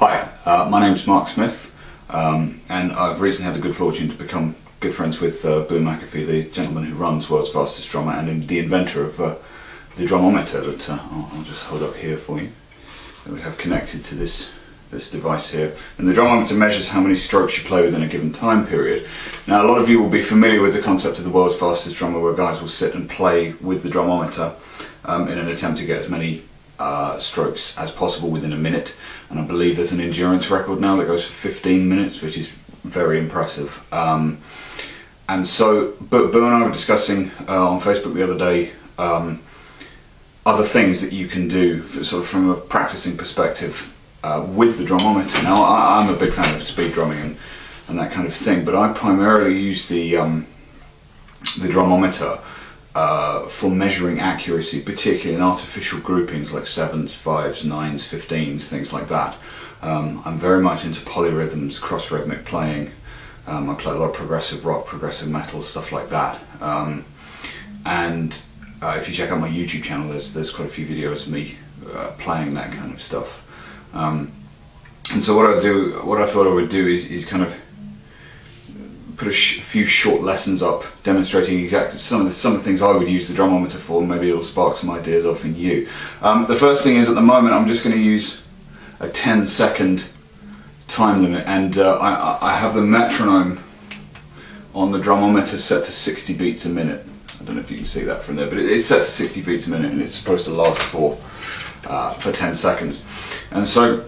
Hi, my name's Mark Smith, and I've recently had the good fortune to become good friends with Boone McAfee, the gentleman who runs World's Fastest Drummer and the inventor of the Drumometer that I'll just hold up here for you, that we have connected to this device here. And the Drumometer measures how many strokes you play within a given time period. Now, a lot of you will be familiar with the concept of the World's Fastest Drummer, where guys will sit and play with the Drumometer in an attempt to get as many strokes as possible within a minute, and I believe there's an endurance record now that goes for 15 minutes, which is very impressive. And so, but Bo and I were discussing on Facebook the other day other things that you can do sort of from a practicing perspective with the Drumometer. Now, I'm a big fan of speed drumming and that kind of thing, but I primarily use the Drumometer for measuring accuracy, particularly in artificial groupings like 7s, 5s, 9s, 15s, things like that. I'm very much into polyrhythms, cross-rhythmic playing. I play a lot of progressive rock, progressive metal, stuff like that. And if you check out my YouTube channel, there's quite a few videos of me playing that kind of stuff. And so what I thought I would do is kind of put a few short lessons up demonstrating exactly some of the things I would use the Drumometer for, and maybe it'll spark some ideas off in you. The first thing is, at the moment I'm just going to use a 10-second time limit, and I have the metronome on the Drumometer set to 60 beats a minute. I don't know if you can see that from there, but it's set to 60 beats a minute, and it's supposed to last for 10 seconds. And so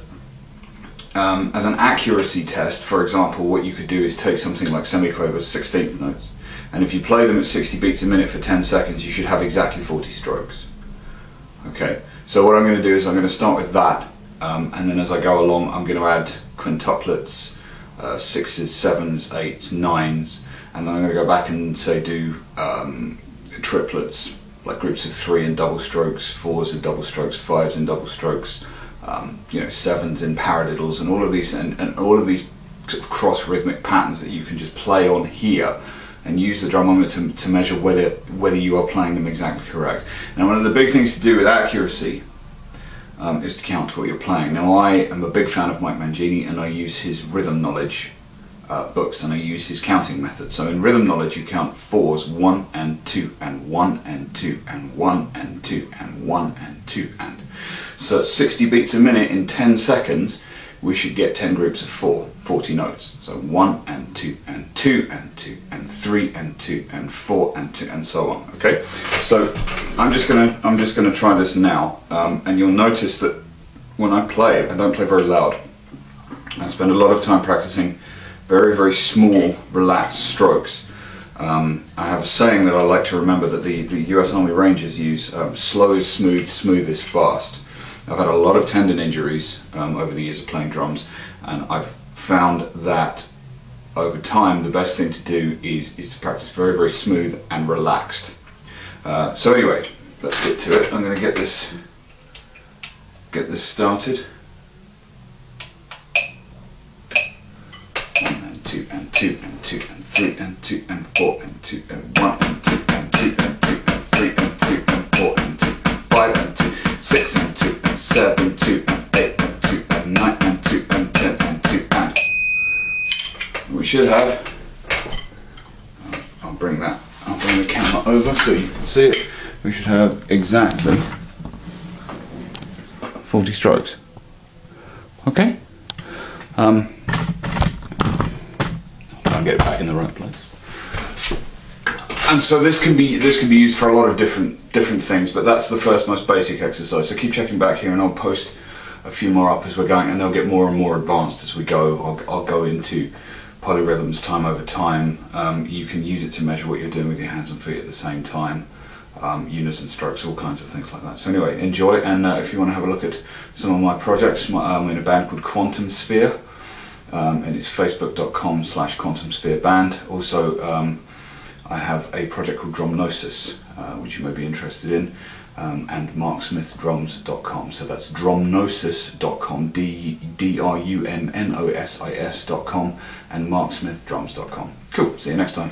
as an accuracy test, for example, what you could do is take something like semiquavers, 16th notes, and if you play them at 60 beats a minute for 10 seconds, you should have exactly 40 strokes. Okay, so what I'm going to do is I'm going to start with that, and then as I go along I'm going to add quintuplets, 6s, 7s, 8s, 9s, and then I'm going to go back and say do triplets, like groups of 3 in double strokes, 4s in double strokes, 5s in double strokes, you know, 7s in paradiddles, and all of these and all of these sort of cross-rhythmic patterns that you can just play on here and use the Drumometer to measure whether you are playing them exactly correct. Now, one of the big things to do with accuracy is to count what you're playing. Now, I am a big fan of Mike Mangini, and I use his rhythm knowledge books, and I use his counting method. So in rhythm knowledge you count 4s, 1 and 2 and 1 and 2 and 1 and 2 and 1 and 2 and. So at 60 beats a minute in 10 seconds we should get 10 groups of 4, 40 notes. So 1 and 2 and 2 and 2 and 3 and 2 and 4 and 2 and so on. Okay, so I'm just gonna try this now, and you'll notice that when I play, I don't play very loud. I spend a lot of time practicing very, very small, relaxed strokes. I have a saying that I like to remember, that the US Army Rangers use: slow is smooth, smooth is fast. I've had a lot of tendon injuries over the years of playing drums, and I've found that over time the best thing to do is to practice very, very smooth and relaxed. So anyway, let's get to it. I'm going to get this started. 1 and 2 and 2 and 2 and 3 and 2 and 4 and 2 and 1 and 2 and 2 and 2 and 3 and 2 and 4 and 2 and 5 and 2, 6 and 2 and 7, 2 and 8 and 2 and 9 and 2 and 10 and 2 and. We should have, I'll bring the camera over so you can see it. We should have exactly 40 strokes. Okay? I'll try and get it back in the right place. And so this can be used for a lot of different things, but that's the first most basic exercise. So keep checking back here, and I'll post a few more up as we're going, and they'll get more and more advanced as we go. I'll go into polyrhythms time over time. You can use it to measure what you're doing with your hands and feet at the same time. Unison strokes, all kinds of things like that. So anyway, enjoy, and if you want to have a look at some of my projects, I'm in a band called Quantum Sphere, and it's facebook.com/quantumsphereband. Also, I have a project called Drumnosis, which you may be interested in, and marksmithdrums.com. So that's drumnosis.com, drumnosis.com, and marksmithdrums.com. Cool, see you next time.